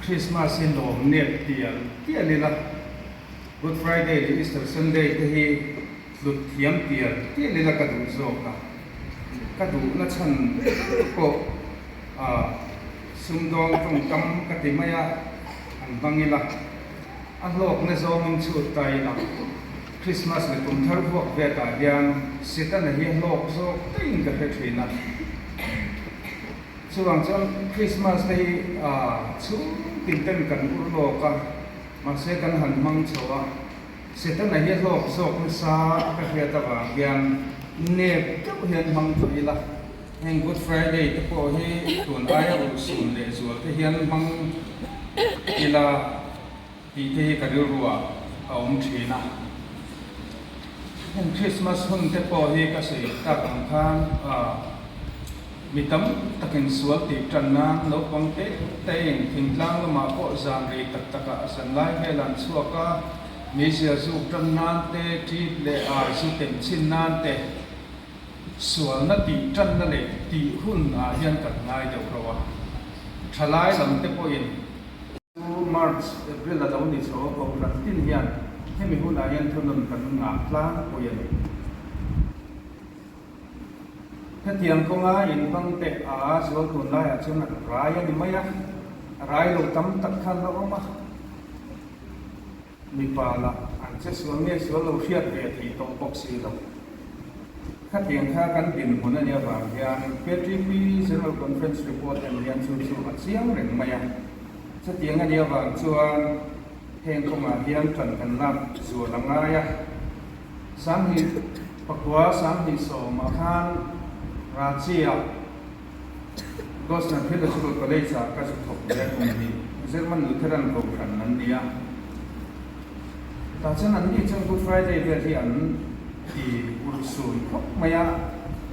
Christmas in Rome net tial ni la Good Friday Easter Sunday te hi lut thiam tial ni la ka du zo ka du na chan ko sum dong tong kam ka ti maya an bangila an lok na zo min chu tai la Christmas le tum thar vok ve ta hian sitan hi lok zo tin ka he thina chuang chon Christmas dei chu tin ten kan ur lo ka ma se kan han mang chowa sitan hi lok zo sa ka he ta ba hian ne ka hian mang choi la heng Good Friday te po hi tun ai u sun le zo te hian mang ila ti te ka ru ruwa om thina Christmas hun te po hi ka se ta kan khan mitam takin sual ti tanna no pangte teng thingtlang ma po zam ri tak taka san lai helan chuaka mesia zu tanna te ti le a su tem chin nan te sual na ti tanna le ti hun a hian kan ngai de rawa thalai lam te po in March April la dawn ni so ko ran tin hian hemi hun a hian thunun kan nga tlang po yanถ้าเทียงก็ง่ายอินบังเตะสวนทุนได้อาจจะนักรายนี่ไม่ยากรายลงตั้มตัดขันแล้วมามีปลาละอันเช่นสวนนี้สวนเราเชียดเวทีตรงปกสีเราถ้าเทียงข้ากันดินคนนั้นเนี่ยบางอย่างเพื่อที่มีเซนต์คอนเฟรนซ์รีพอร์ตเรียนสู้ๆเสียงเรื่องไม่ยากถ้าเทียงอันเดียวบางส่วนเทียงเข้ามาเทียงจันกันรับส่วนละง่ายสามหิปักว่าสามหิโสมาขันราเซียก็สนับสนุนสุขภาพสาธารณสุขแย่ตรงนี้เช่นมันอุทธรณ์กขันนั้นเดียแต่ฉะนั้นนี่จังกุฎไฟเดียที่อันที่อุรุสุนพบมายา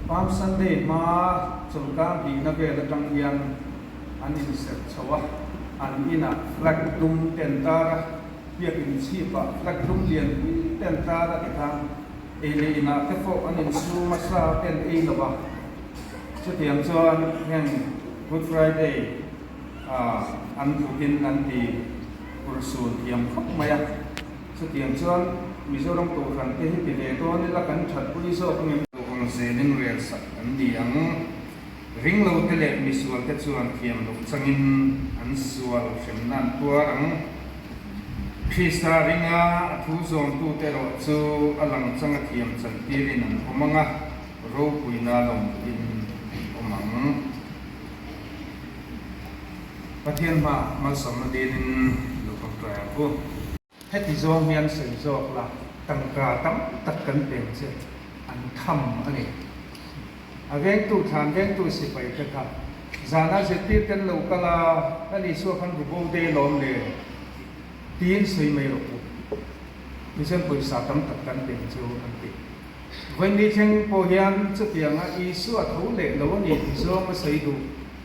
ปามสันเดย์มาจงการดีนักเรียนตั้งยังอันนี้เสร็จชาวอันนี้นะหลักดุมเต็นตาระเรียกอินชีพะหลักดุมเรียนเต็นตาระที่ทางเอเลนะเทฟอันนี้สูมาซาเต็นเอลบะชุดเตรียมส่วนแห่ง Good Friday อันถูกกินอันที่อุรสูนเตรียมครบมาอย่างชุดเตรียมส่วนมิโซรัมตัวกันที่พิเรตัวนี้ละกันชัดปุริโซก็มีตัวของเซนิงเรียลสักอันเดียงริงเราเตเลมิส่วนที่ส่วนเตรียมลูกสังอินอันส่วนเช่นนั้นตัวอังคริสตาริงาทุจงตุเตโรจูอลังสังเทียมสันติรินันพมังะโรคุยนาลงอินประเทศมาสมดีนลูกของตัวกูให้ที่โจมีอันสิ่งโจกละตั้งกาตั้มตัดกันเป็นเช่นอันทำอันนี้เรื่องตู้ทานเรื่องตู้สิไปกันครับจานาเสติกันลูกกลาอันนี้ส่วนขันบุบเดลอมเลยตีนสวยไม่รู้ดิฉันปุยสาตั้มตัดกันเป็นโจอันนี้วันนี้ฉันพอเห็นจะเพียงอีส่วนทุเล่แล้วนี่ที่โจมาใส่ดู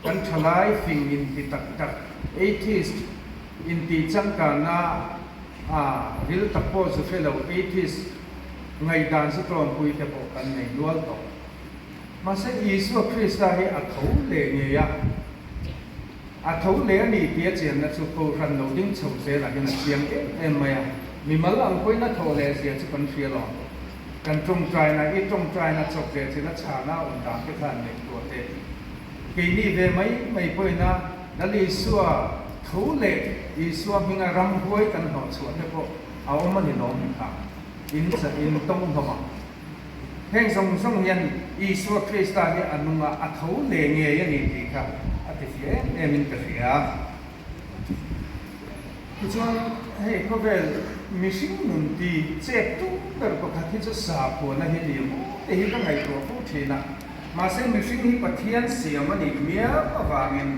กันทลายฟิงอินที่ตัก80s อินที่จังการน่าริลตักโพสเฟลล์ 80s ไงดานสตรอนคุยแต่บอกกันในล้วนต่อมาเสียอีส่วนคริสต์ให้อัฐูเล่เนี่ยอัฐูเล่นี่เพียเจียนนะสุโขทัยโนดิ้งเฉาเสียหลังจากเสียงเอ็มไม่มีมาลังคุยนัทโทเลเสียจะเป็นเฟียร์หกันตรงใจนะอีตรงใจนะจบเสียที่นัชชาหน้าอุ่นตามที่ท่านในตัวเองปีนี้เวไม่ป่วยนะนั่นอีสัวทุเล่อีสัวมีงานรำห้วยกันหอดสวนเนี่ยพวกเอามันนี่น้องมีค่ะอินจะอินตรงเข้ามาแห่งส่งยันอีสัวคริสต์เนี่ยอันนู้นอัทุเล่เงี้ยยันนี่ดีครับอัติเสียมินกระเสียส่วนให้พวกมิชิงนุ่นดีเจ็บตุ้งแต่ก็ขัดที่จะสาบหัวนะเฮียดีมั้งแต่เฮียก็ไงตัวพูดทีนะมาเส้นมิชิงที่ปะเทียนเสียมันอีกเมียก็วางเงิน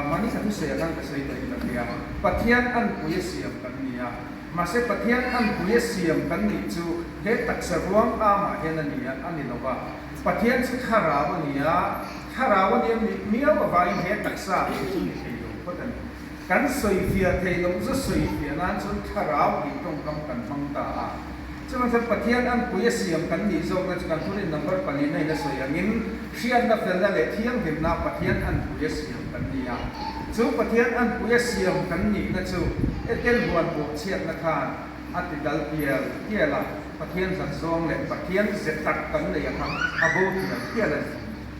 มันนี่สัตว์เสียตั้งแต่ใส่ตัวอีกแล้วปะเทียนอันกุยเสียมกันเนี่ยมาเส้นปะเทียนอันกุยเสียมกันนี่จูเฮตักสรวงอามาเฮนันเนี่ยอันนี้เราว่าปะเทียนสุดขาราวันนี้ขาราวันนี้เมียก็วางเฮตักษาจูนี่เที่ยวเพราะฉะนั้นกันสวยเฟียเที่ยวจะสวยเฟียนั้นจนขาราวอีกตรงกำกันฟังตาจะมันจะปะเทียนอันกุยเสียมกันนี่โจกันจะกันทุเรศนับเบอร์ปนีในนั้นสวยอย่างนี้เชียนนับเดินได้เที่ยงเห็นนับปะเทียนอันกุยเสียมกันนี่ chu pathian an puya siam kan ni na chu etel buan bo chiat na khan atidal pial kiala pathian san song le pathian zetak kan le ha abo na kiala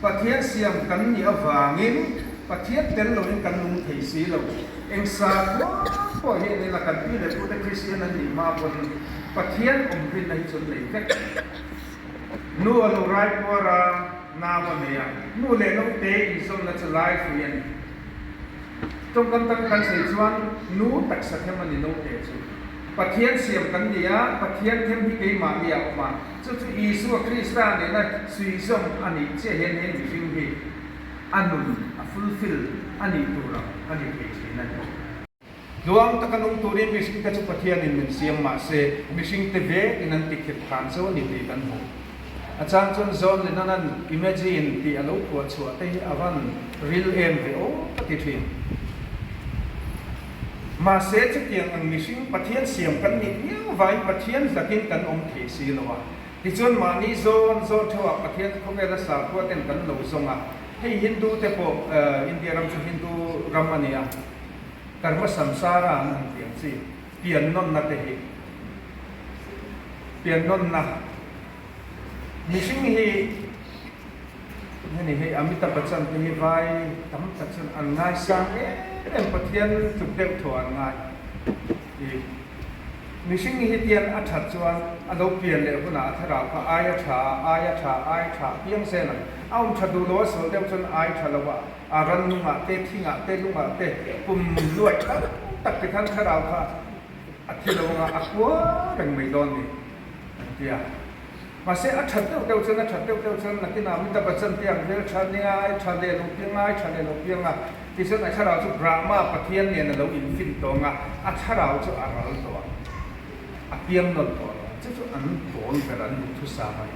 pathian siam kan ni awangin pathian tel lo in kan lung thei si lo eng sa ko he ni la kan pi le pu de christian an ni ma bon pathian rin nei chun le ke nu lo rai ko ra na wa ne ya nu le no te in som na chu lai fu yan trong kan tak kan sei chuan nu tak sa them ani no te chu pathian siam kan dia pathian them hi ke ma dia ma chu chu isu krista ne na sui som ani che hen hen bi jing hi anun a fulfill ani tura ani ke china luang takanung turin mission ka chu pathian in min siam ma se mission te ve in an tikhet khan so ni te kan ho achang chon zon le nanan imagine ti alo ko chua te avan real em ve o ti thin ma se chu tiang ang mission pathian siam kan ni vai pathian zakin kan om the si lowa ti chon ma ni zon thawa pathian ko ve la sa ko ten kan lo zonga hei hindu te po india ram chu hindu ramania karma samsara an tiang si pian non na te hi pian non na mission hi ni hei amita bachan te hi vai tam tachan an ngai sang em pathian chu deu thuan ngai mission hi tian athat chuan alo pian le huna thara kha aya tha piang se na aum thadu lo so deu chun ai thalawa aran nunga te thinga te lunga te pum luai tak te khan thara kha athilonga akwa reng mai don ni tia ma se athat deu chun na kina mi ta bachan tiang vel thania thale lu pianga ti sen a thara chu drama pathian ne na lo in fin tonga a thara chu aral to a piang non to chu an bol beran thu sa mai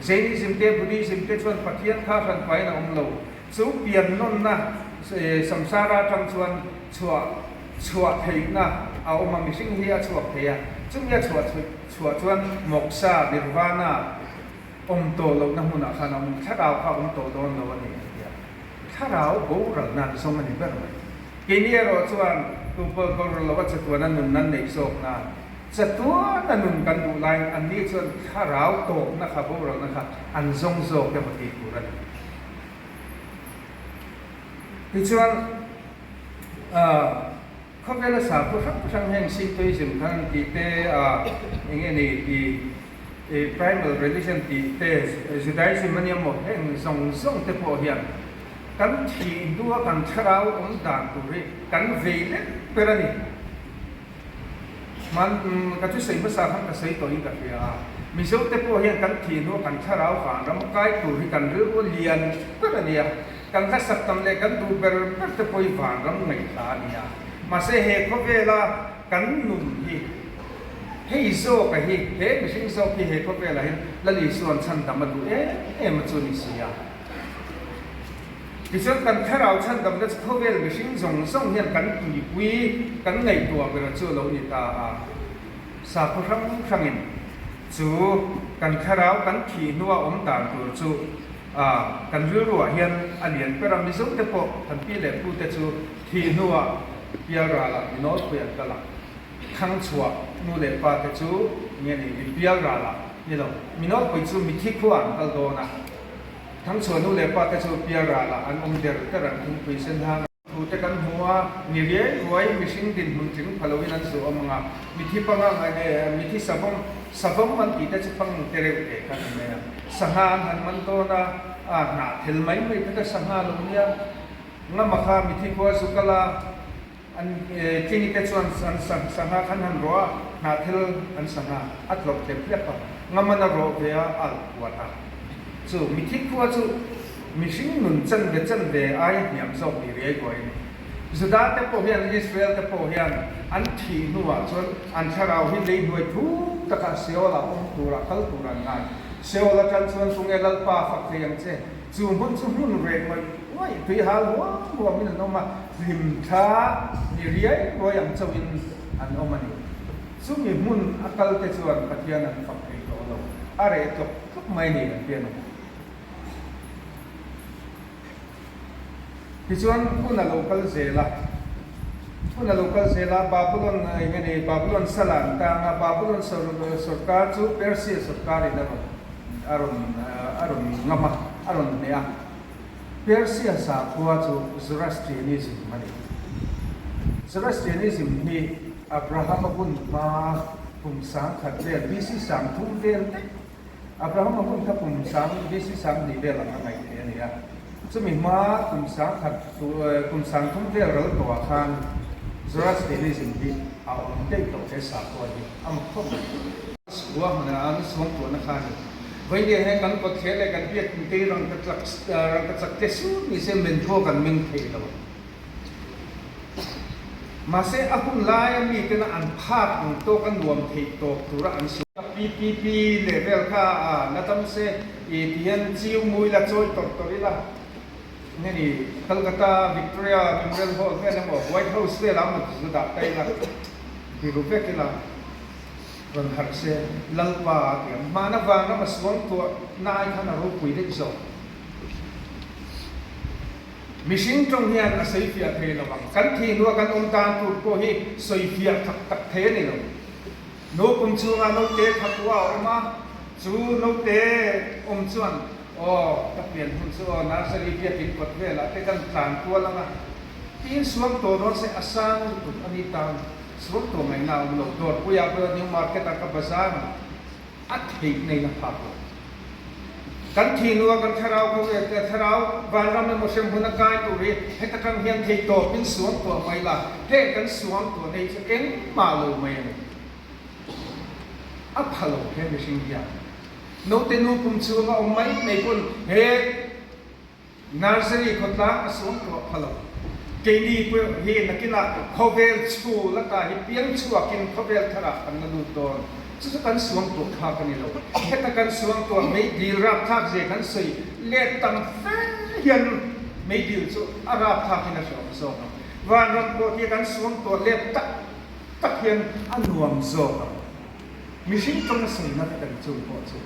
Jainism te Buddhism te chuan pathian kha ran pai na lo chu pian non na samsara tang chuan chua thei na a oma mishing hi a chua theya chung ya chua chuan moksha nirvana to lo na huna khana tharau kha to don lo ni tharau bo ral nan som ani ber mai ke ni ro chuan tu po ko lo wa chu nan nan nei sok na chatua nanun kan du lai an ni chuan tharau to na kha bo ral na kha an zong zo ke pati turan ti chuanเขาเวลาสาวผู้ช่างแห่งสิ่งที่สำคัญที่เตอย่างเงี้ยนี่ที่ primal religion ที่เตJudaism มันยังหมดแห่งส่งเตพอเหียนกันที่ดูว่ากันชราวด่านตุริกันเวลเปรนี่มันก็จะใช้ภาษาข้างก็ใช้ตัวนี้กับเพื่อมีส่วนเตพอเหียนกันที่ดูกันชราวฝันรำกายตุริกันเรื่องเรียนเปรนี่กันถ้าสัตว์ตำเลยกันดูเปรเตพออีฝันรำไม่ตาเนี่ยมาเสเหตุเวลากันนุ่มฮีให้โซกฮีเฮ้ไม่ใช่โซกฮีเหตุเวลาเห็นแล้วลีส่วนชั้นดำมาดูมันจุนิสียที่ส่วนกันถ้าเราชั้นดำแล้วเขาเวลาไม่ใช่ส่งเห็นกันปีวีกันในตัวเวลาจู่เรานี่ตาสาพรังครั้งนี้จู่กันถ้าเรากันขี่นัวตามตัวจู่กันรัวเห็นอันเห็นเวลาไม่ส่งแต่พอทันปีเล็บพูดแต่จู่ขี่นัวเปียราละมิโนเปียตละทั้งชัวนูเลปาเตจูเนี่ยนี่เปียราละนี่เรามิโนไปจูมิทิขวานตลโดนะทั้งชัวนูเลปาเตจูเปียราละอันเดอร์ตระรันทุ่งไปเส้นทางดูแต่กันหัวนี่เรียไว้มิชิงดินหุ่นถึงพลวินันสูมังอ่ะมิทิปังอะไรเนี่ยมิทิสับมันตีแต่จะปังเตเรเกกันเนี่ยสังหารหันมันโตนะหนาเทลไม่แต่สังหารลงเนี่ยงั้นมาข้ามิทิขวาสุกลาอันที่นี่เป็นส่วนสังหารขันหันรัวนาเทลอันสังหารอัดลบเต็มเพียบปะงั้นมันรัวเพียอัลวัตาจู่มิทิคัวจู่มิชิงนุนจันเวไอเหนียมส่งดีเรียกว่าสุดท้ายแต่พอเห็นอิสราเอลแต่พอเห็นอันที่นัวส่วนอันชาเราเห็นเลยด้วยทุกตะการเสียวละตัวละคัลตัวละงานเสียวละจันส่วนสุงเอลล์ป้าฝักเทียมเจ้จู่หุ่นเรียกว่าว่าปีหาหัวมินนมาริมช้านี่เรียกว่าอย่างเจ้าอินอันอมันนี่ซึ่งมีมุนอักลเตส่วนปัจจัยนั้นฝักเทียมเราอะไรก็ไม่เนี่ยเพียงท ที่ส่วนผู้น่ะ local zela ผู้น่ะ local zela Babylon ไงนี่ Babylon สลานตาง Babylon sarkar chu Persia sarkar ida aron ngama aron nia Persia sa kwa chu Zoroastrianism mani Zoroastrianism ni Abraham pun ma pum sang khat le BC sang thum vel Abraham pun ka pum sang BC sang ni vel ang ngai te nia chu mi ma pum sang khat pum sang thum vel ro to khan Zoroastrianism ni a om te to te sa kwa ni am khom wa na an som to na khan vậy thì hay cần có thể là cần biết kinh tế rằng cái chắc cái số mình sẽ mình thua cần mình thấy đâu mà sẽ áp dụng lại mình cái là ăn phát mình to cần luồng thấy to tu ra ăn số PPP level ka na tam se tiền chiêu mùi là trôi to đi là nghe đi Calcutta Victoria Memorial Hall cái nào White House đấy làm một sự đặc đây là thì lúc cái là ron har se lalpa ke mana wa na maswang to nai khana ro pui de zo mishing trong hian a sei fia the lo bang kan thi no kan om tan tu ko hi sei fia thak tak the ni lo no kum chu nga no te thakwa oma chu no te om chuan o ta pian hun chu na sari fia tin pot ve la te kan tlan ko la nga tin suang to no se asang tu ani tan suốt tổ ngày nào lột đột bây giờ nhưng market ở các bazaar ắt thịt này là pháp căn thi nữa căn tháo có việc tháo và làm nên một xem hôn cái tụi đi hết tất cả hiện thị tổ bên xuống tổ mày là thế căn xuống tổ này sẽ kén mà lù mày ấp hà lù thế mới sinh ra nấu tên nấu cùng chưa mà ông mấy này cũng hết nursery khót lá xuống tổ hà lù cái đi bữa hiện là cái là cover school là cái tiếng chua kinh cover thara anh nó đủ to chứ kan xuống tổ khá cái này đâu hết kan xuống tổ mấy đi rap thác gì kan sấy lệ tăng hiện mấy đi chỗ rap thác cái nào số và nó có cái kan xuống tổ lệ tắc hiện anh nuông zo mình xin trong sấy nó phải cần chung bỏ chung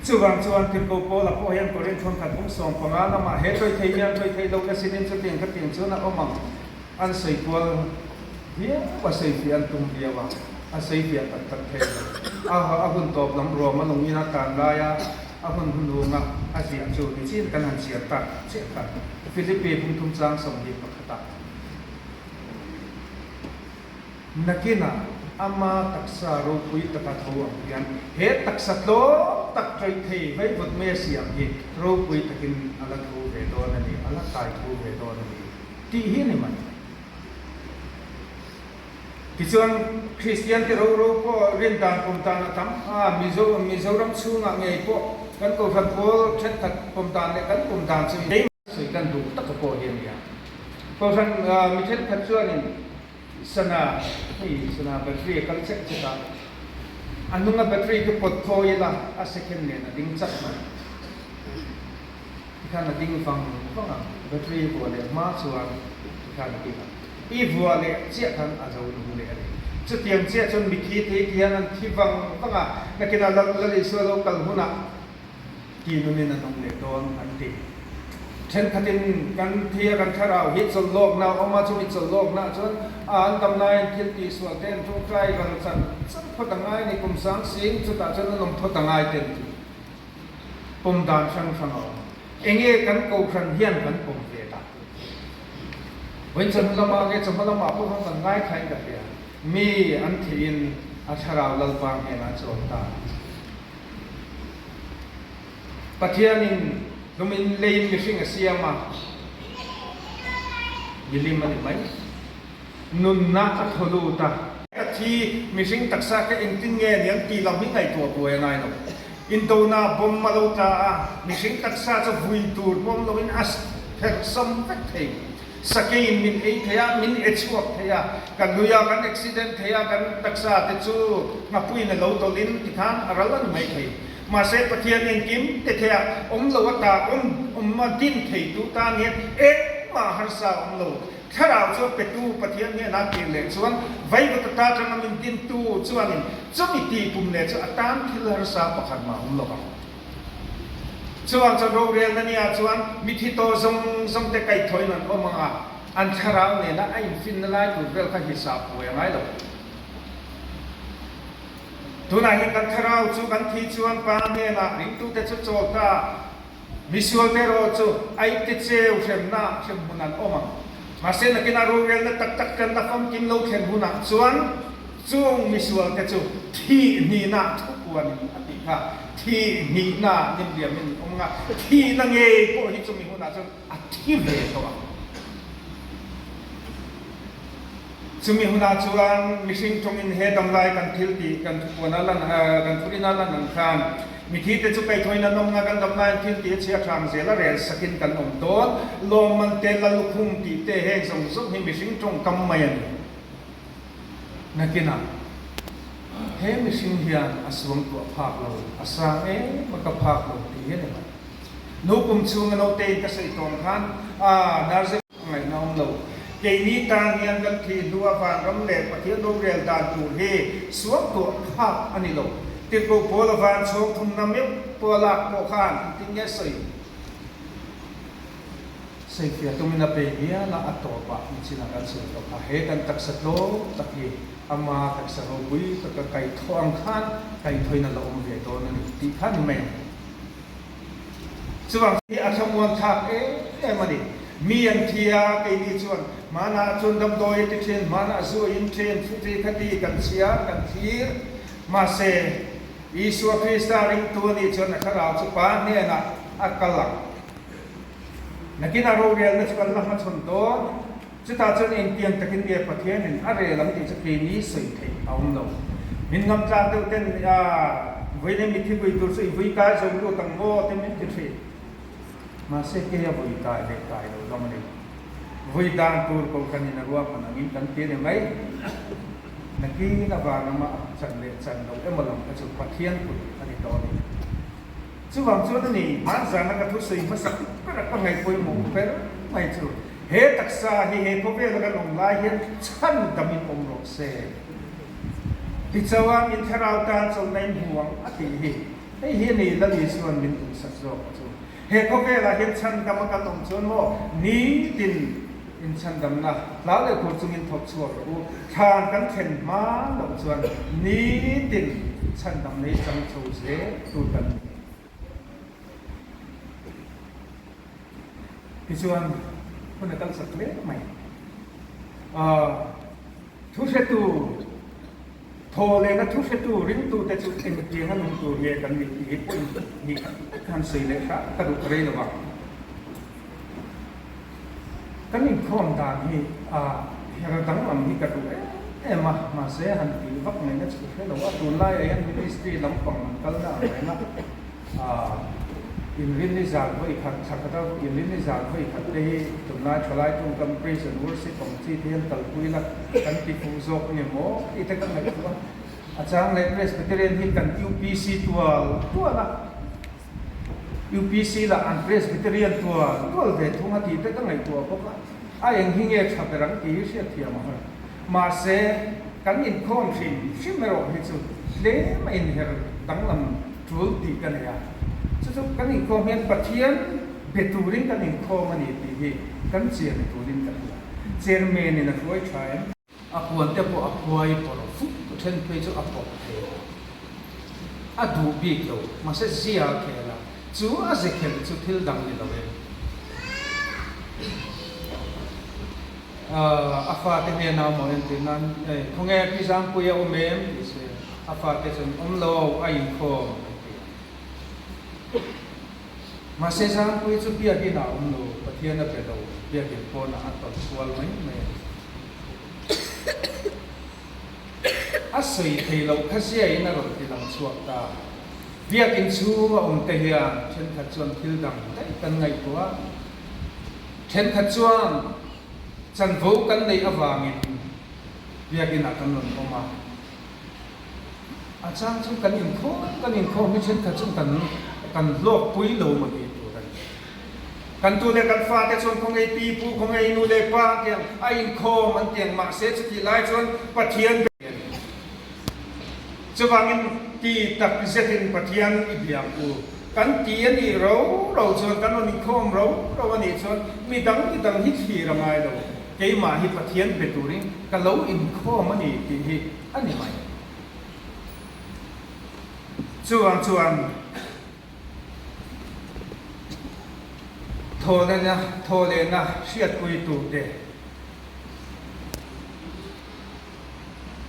chuan tin ko po la po hian korin thon khat bung song panga na ma he toi thei hian toi thei lo ka sinin chu ting ka ting chu na omang an sei kwal dia wa sei fi an tum dia wa a sei fi tak tak the a hun top lam ro ma long ina tan la ya a hun hun lu nga a si chu ni chin kan han sia ta che ta Philippines pung tum chang som di pakhata nakina ama taksa ro pui taka tho yan he taksa to tak trai thei vai vut me siam hi ro pui takin ala thu ve do na ni ala tai thu ve do na ni ti hi ni man ti chuan Christian ti ro ko rin dan pom tan tam Mizoram chu nga ngei po kan ko phan ko chet tak pom tan le kan pom tan chu dei sui kan du tak ko hian ya ko phan mi chet phan chuan ni sana battery kal check cheta anunga battery ke pot thoi la a second ne na ding chak ma kana ding fang battery ko le ma chuan kana ki i vua le che kan a zo lu le ale chu tiam che chon mi thi the kian an thi wang panga na kina la le so lo kal huna ki nu ne na nong le don an tiเช่นคันกันเทียกันข้าเราฮิตสโลกนาออกมาชุมิตสโลกนะจนอ่านตำนายคิดตีสวดเต้นทุกใกล้กันสั่นพอตั้งไงในกลุ่มสังสิงสุดท้ายจนลงพอตั้งไงเต้นปุ่มดานช่างฟังเอาเองกันกูขันเฮียนกันปุ่มเวตาเว้นจนละมาเกจนละมาพวกเขาตั้งไงใครกันเดียมีอันที่อินอัชราลลบางเห็นอันโจตาปะเทียนินก็มีเลนมิชิงเสียมายิลิมันไหมนุนนักทะลุตาที่มิชิงตักษะก็อินทิงเงี้ยยังตีลำไม่ไงตัวยังไงเนาะอินโดนาบอมมาโลตามิชิงตักษะจะวุ่นตูดบอมโลอินอัสเทร์ซัมเฟกเทสเกย์มินเอเทียมินเอชวกเทียกันลุยากันอุบิเหตุเทียกันตักษะติดชูงับปุยในโลตลินที่ท่านอะไรนั่นไม่เคยมาเสพปะเทียนเองกิมแต่เทียลวตามาดินเทตุตาเนี่ยมาหันสาวโลถ้าเราชอบไปตู้ปะเทียนเนี่ยนักกินเลยส่วนไว้ก็ตาจะมันดินตู้ส่วนนี้จะมีตีปุ่มเนี่ยจะตามที่เราสาวประคันมาโลก ส่วนจะโรงเรียนนั่นเนี่ยส่วนมิถิโตทรงแต่ไก่ถอยนั่นก็มังอันทราวเนี่ยนะไอ้ฟินไลน์ตัวเรื่องการฮิสาบป่วยไงหรอกตัวไหนกันทราวจู่กันที่ส่วนปานเนี่ยนะริงตู้แต่ชุดโจตามิสวลเตโรจู่ไอ้ติเจ้าเช่นน่ะเช่นบุนันก็มังมาเส้นนักนาโรงเรียนนั่นตักกันตะฟอมกินโลเช่นบุนันส่วนจู่มิสวลแต่จู่ที่นี่นะทุกวันอติค่ะที่นี่นะยิ่งเดียมินองค์ที่นั่งเองพวกที่จะมีหัวหน้าจะอธิเวทว่าจะมีหัวหน้าชวนมิสิงตรงอินเฮดำไลกันทิลตีกันวันนั้นกันทุรินันนั่งข้างมีที่จะจุกไปถอยนั่นองค์กันดำไลทิลตีเชียร์ทางเซลล์เรสกินกันองค์โดนลมมันเตลลุคุมตีเตะแห้งส่งสุขให้มิสิงตรงกำมายันนักกินอ่ะเฮ้มิสิงเฮียนอาสวงตัวภาคเราอาสางมันก็ภาคเราที่เห็นไหมนูกุมชูงเราเตยกษัตริย์ตอนท่านนาร์เซไงน้องเราเกนี้ตาเฮียนกันที่ดัวฟานรำเล็กประเทศโรงเรียนดานตูเฮสวงตัวภาคอันนี้เราติดกูโพลฟานชงทุนน้ำมิบปัวลักโมขานทิ้งเงี้ยใส่เฟียตุมินาเปียละอัตโตปะมิชินักันเสือตัวเฮกันตักสโลตักเฮอามาตักสโลบุยตักไก่ทองขันไก่ถอยนั่นละอมเวียตัวนั่นตีขันแม่ส่วนที่อาชมวนทักมันดิมีอันเทียไก่ดีส่วนมานาชนดำโดยติเชนมานาซูอินเทนฟุติคดีกันเสียกันทีมาเซอิสวาคริสตาริงตัวนี้ชนนักข่าวสุปานเนี่ยนะอักลักนักกินอาโรเรียนนักสกัลละมาชนโตจุดตาชนเองเตียงตะกินเดียประเทศหนึ่งอะไรลำที่จะปีนี้สิ่งที่เอาหนูมินกำจัดตัวเต้นวันนี้มิถิบุยตัวสิ่งวิกายสมรู้ตั้งโม่เต็มมิถิสิมาเสกยาวิกายเด็กกายเราลำนี้วิดานตัวคนกันนี่นักว่ามันนั่งกันเตียนไหมนักกินนักว่านามาจันเล็จันเรามาลำก็จะประเทศคุณอันนี้ตอนนี้ส่วนส่วนนี้มันจะนักทุสิมาสักก็ไงคุยหมู่เพื่อไม่ถูกเฮตักษาเฮพบเวลกันลงลายเห็นฉันดำมินองโรเซติดสว่างอินทราวตานสมในห่วงอธิเฮไอเฮนี่ละลีส่วนมินอุสัจโจเฮพบเวลาเห็นฉันดำกันลงส่วนโมนี้ดินอินฉันดำนะแล้วเลยคุณจุงินทบส่วนกูทานกันเข็นมาลงส่วนนี้ดินฉันดำในจังโชเซตูกันที่ส่วนคนนักสัตว์เลี้ยงไหมทุกเช้าตูโทรเลยนะทุกเช้าตูริมตูแต่จุดเอ็มจีฮันลุงตูเรียกันมีเหตุผลมีการสื่อเลยครับกระดูกเรย์ระวังกันนี่ข้อมด่านนี่เราตั้งลำที่กระดูกมาเสียหันตีวักในนั้นสุดท้ายเราว่าตัวไล่ยันมินิสตรีลำปังกันแล้วอะไรนะอินวินิจารณ์ไว้ขัดสักกระทั่งอินวินิจารณ์ไว้ขัดได้จุดนั้นชลายตรงกัมพูชาวัสิของที่เทียนตะลุยละกันที่ฟูโซกเนี่ยโม่อีแต่กันไหนตัวอาจารย์เลเวสไปเรียนที่กัน UPC ตัวละ UPC ละอันเพรสไปเรียนตัวเวทุงอาทิตย์แต่กันไหนตัวเพราะว่าไอ้ยังหิ้งเอกขับไปรังที่เสียเทียมาเสกันอินคอมชิมไม่รู้ที่สุดเลี้ยไม่อินเฮร์ตั้งลำทุลตีกันเนี่ยสุดๆกันอีกข้อเห็นประเทศเบตูรินกันอีกข้อมันอีกที่กันเสียเบตูรินกันเสียเมนินะช่วยใช้อภวันเตปอภวยปอร์ฟุกเช่นเพจอภวเทอดูบีกโลมาเสียเสียเคละจูอาเซเคลจูทิลดังนี่ละเว้อาฟาเตเนี่ยนามอเอนตินันคงเอพิซังปุยอเมมดิเซอาฟาเตจนอมโลไอโคมาเสียสามปุยจุดเบียกินเอาหนูปะเทียนเป็นเราเบียกินคนอันต่อส่วนไม่อาศัยที่เราคัดเสียอินเราที่เราสวดตาเบียกินชูว่าองค์เทียนเช่นขัดส่วนทิลดังได้กันไงตัวเช่นขัดส่วนฉันฟูกันในอวางินเบียกินอาการหนุนออกมาอาจารย์ช่วยกันอินโคไม่เช่นขัดส่วนกันโลกปุยโลมาดีตัวกันตัวเล็กกันฟ้าแต่ส่วนของไอ้ปีปูของไอ้นูเล็กฟ้าเตียงไอ้โคมันเตียงมาเสียสติไล่ส่วนปะเทียนจะวางอินตีตักพิเศษอินปะเทียนอีเดียกู กันตีอันนี้เราชวนกันวันนี้ข้อมเราวันนี้ชวนมีดังฮิตทีระไงเราเกี่ยมาฮิตปะเทียนเป็นตัวนี้กันเราอินข้อมันนี่ที่อันนี้ไหมชวนโทรเลยนะเสียดคุยตูเด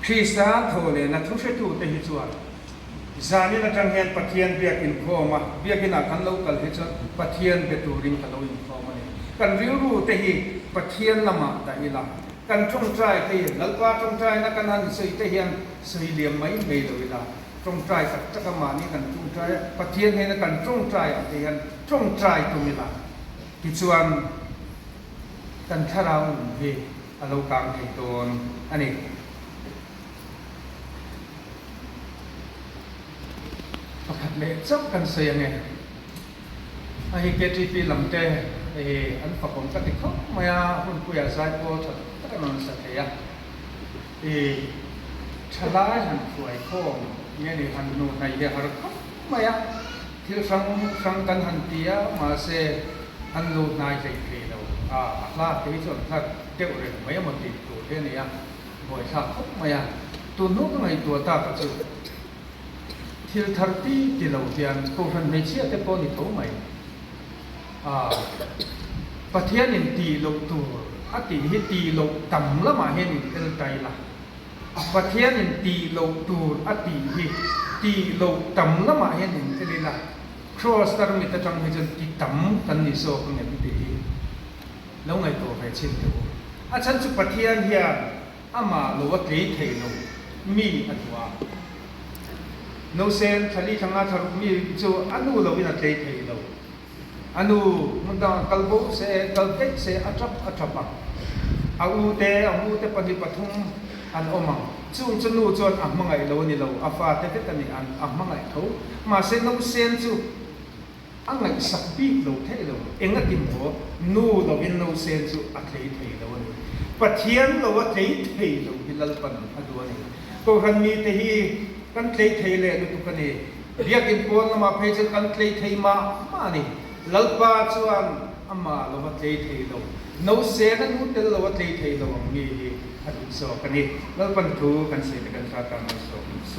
คริสต์โทรเลยนะทุกสิ่งตูเดฮิจวนจานี่นะจังเห็นปะเทียนเบียกินข้อมาเบียกินอาคันเรากันฮิจวนปะเทียนเป็นตัวริงกันเราอินข้อมาเนี่ยกันรู้เตหิปะเทียนละมาแต่อีหลังกันจงใจเตหินัลปาจงใจนะกันนั้นสื่อเตหินสื่อเลี่ยมไม่เลยละจงใจสักจักรมานี่กันจงใจปะเทียนให้นะกันจงใจเตหินจงใจตรงนี้ละกิจวัตรกันถ้าเราที่เรากางที่ตัวอันนี้ประคับเล็กซับกันเสียงไงไอ้เกจิปีลำเตะไอ้อันฝักผมก็ติดเขาไม่อาคุณผู้ใหญ่สายโพธิ์ถ้ากันนอนสักทีอ่ะไอ้ชลายหันสวยโค้งเนี่ยนี่หันนูนในเยอะหรือเขาไม่อาที่ฟังกันหันเตียมาเสอันลูกนายใจเกลียวลาที่ส่วนถ้าเกี่ยวเรื่องไม่มันติดตัวเท่านี้บ่อยชาเขาไม่ตัวนู้นไงตัวตาก็จะที่ทาร์ตี้ที่เราเรียนพวกมันไม่เชื่อแต่พอนี่เขาไม่ประเทศนี้ตีลงตัวตีให้ตีลงต่ำแล้วมาเห็นเอลใจละประเทศนี้ตีลงตัวตีให้ตีลงต่ำแล้วมาเห็นเอลละcross ตรงนี้จะจังให้จนติดต่ำกันนี่โซ่กันอย่างดีแล้วไงตัวไปเช่นเดียวอาจารย์สุปเทียนเฮียอามาโลวะเกยเทโลมีอันว่าโนเซนทะเลทางอาทารุมีจูอนุโลวินาเกยเทโลอนุมันดังกัลโบเซกัลเกเซอัจฉบอาอูเตปฏิปทุมอันอมังจูนูจวนมังไงโลนี่โลอาฟาเตเตตันนี่อันมังไงเขามาเซนโนเซนจูอันไหนสักปีโลเทโลเอ็งก็ติมหัวนูโลวินโนเซนจูอัคลีเทโลนี่ปะเทียนโลว่าเทเทโลฮิลลปันอดัวนี่ก็คันมีเทฮีกันเทเทเลดูตุกันนี่เรียกอินปวนมาเพจกันเทเทมานี่ลลปาจวนอามาโลว่าเทเทโลโนเซนนูเตโลว่าเทเทโลมีอดุโซกันนี่ลลปันทูกันเสกันฟาตามาโซเซ